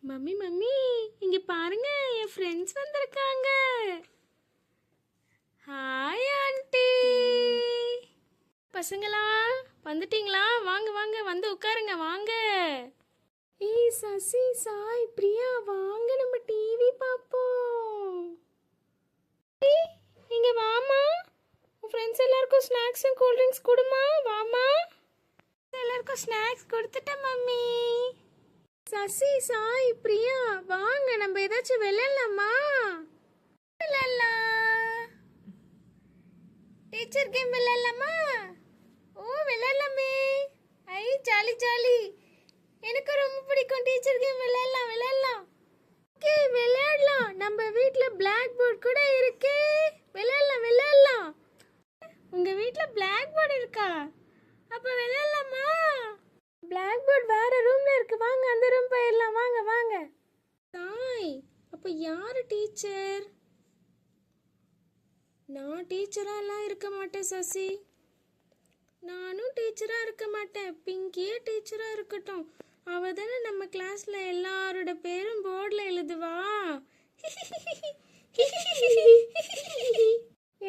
Mummy mummy இங்க பாருங்க, என் friends வந்திருக்காங்க. Hi aunty. பசங்களா வந்துட்டீங்களா? வாங்க வாங்க வந்து உட்காருங்க வாங்க. ஏய் சசி, சாய், பிரியா வாங்க நம்ம டிவி பார்ப்போம். இங்க வாமா, உன் ஃப்ரெண்ட்ஸ் எல்லாருக்கும் ஸ்நாக்ஸ் அண்ட் கூல் ட்ரிங்க்ஸ் கொடுமா. வாமா, எல்லாருக்கும் ஸ்நாக்ஸ் கொடுத்துட்டேன் மம்மி. சசி, சாய், பிரியா வாங்க, நம்ம ஏதாச்சும் விளையாடலாமா? விளையாடலாம். டீச்சர் கேம் விளையாடலாமா? ஓ விளையாடலாமே. ஐ ஜாலி ஜாலி, எனக்கு ரொம்ப பிடிக்கும். டீச்சர் கேம் விளையாடலாம் விளையாடலாம். ஓகே விளையாடலாம். நம்ம வீட்டில் பிளாக் போர்ட் கூட இருக்கு. விளையாடலாம் விளையாடலாம். உங்க வீட்டில் பிளாக் போர்டு இருக்கா? அப்போ விளையாடலாமா? பிளாக் போர்டு வேற ரூம்ல இருக்கு, வாங்க அந்த ரூம் போயிடலாம். வாங்க வாங்க. சாய், அப்ப யாரு டீச்சர்? நான் டீச்சரா எல்லாம் இருக்க மாட்டேன் சசி. நானும் டீச்சரா இருக்க மாட்டேன். பிங்கியே டீச்சரா இருக்கட்டும். அவ தானே நம்ம கிளாஸ்ல எல்லாரோட பேரும் போர்டில் எழுதுவா.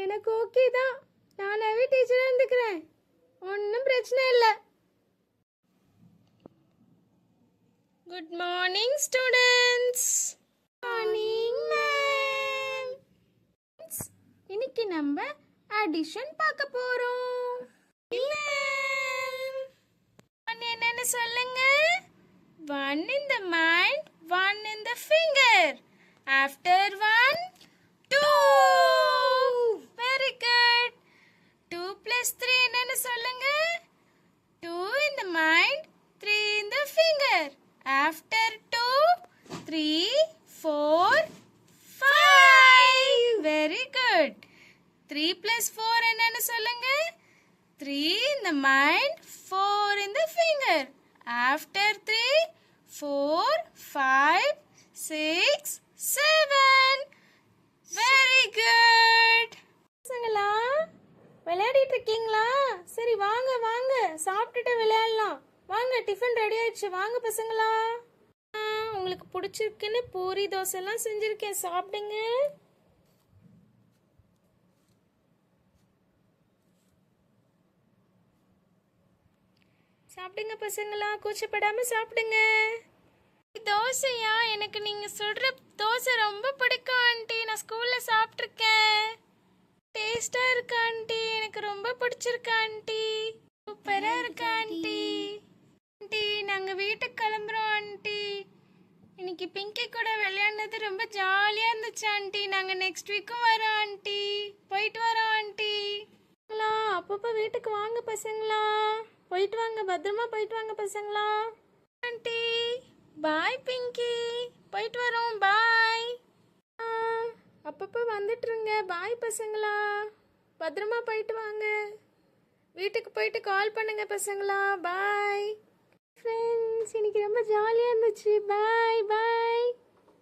எனக்கு ஓகே தான், நானாவே டீச்சரா இருந்துக்கிறேன். ஒன்றும் பிரச்சனை இல்லை. Good morning students. Morning ma'am. இன்னைக்கு நம்ம addition பார்க்க போறோம். ma'am. என்னன்னு சொல்லுங்க. One in the mind, one in the finger. After one, two. Very good. 2 plus 3 என்னன்னு சொல்லுங்க. 2 in the mind, 3 in the finger. After 2, 3, 4, 5. Very good. 3 plus 4 என்னன்னு சொல்லுங்க. 3 in the mind, 4 in the finger. After 3, 4, 5, 6, 7. Very good. பசங்களா விளையாடிட்டு இருக்கீங்களா? சரி வாங்க வாங்க, சாப்பிட்டுட்டு விளையாடலாம். வாங்க, டிஃபன் ரெடி ஆயிடுச்சு. வாங்க பசங்களா. உங்களுக்கு பிடிச்சிருக்குன்னு பூரி தோசை எல்லாம் செஞ்சிருக்கேன், சாப்பிடுங்க. சாப்பிடுங்க பசங்களா, கூச்சப்படாம சாப்பிடுங்க. தோசையா? எனக்கு நீங்க சொல்ற தோசை ரொம்ப பிடிக்கும் ஆண்டி. நான் ஸ்கூல்ல சாப்பிட்ருக்கேன். டேஸ்டா இருக்கு ஆண்டி, எனக்கு ரொம்ப பிடிச்சிருக்கு ஆண்டி. சூப்பரா இருக்கு ஆண்டி. ஆண்டி நாங்க வீட்டுக்கு கிளம்புறோம் ஆண்டி. இன்னைக்கு பிங்கி கூட விளையாடுனது ரொம்ப ஜாலியா இருந்துச்சு ஆண்டி. நாங்க நெக்ஸ்ட் வீக்கும் வரோம் ஆண்டி. போயிட்டு வரோம் ஆண்டி. அப்பப்போ வீட்டுக்கு வாங்க பசங்களா. போயிட்டு வாங்க, பத்திரமா போயிட்டு வாங்க பசங்களா. ஆண்டி பாய் பிங்கி, போயிட்டு வரோம். பாய். அப்பப்போ வந்துட்டுருங்க. பாய் பசங்களா, பத்திரமா போயிட்டு வாங்க. வீட்டுக்கு போயிட்டு கால் பண்ணுங்க பசங்களா. பாய் ஃப்ரெண்ட்ஸ், இன்னைக்கு ரொம்ப ஜாலியாக இருந்துச்சு. பாய் பாய்.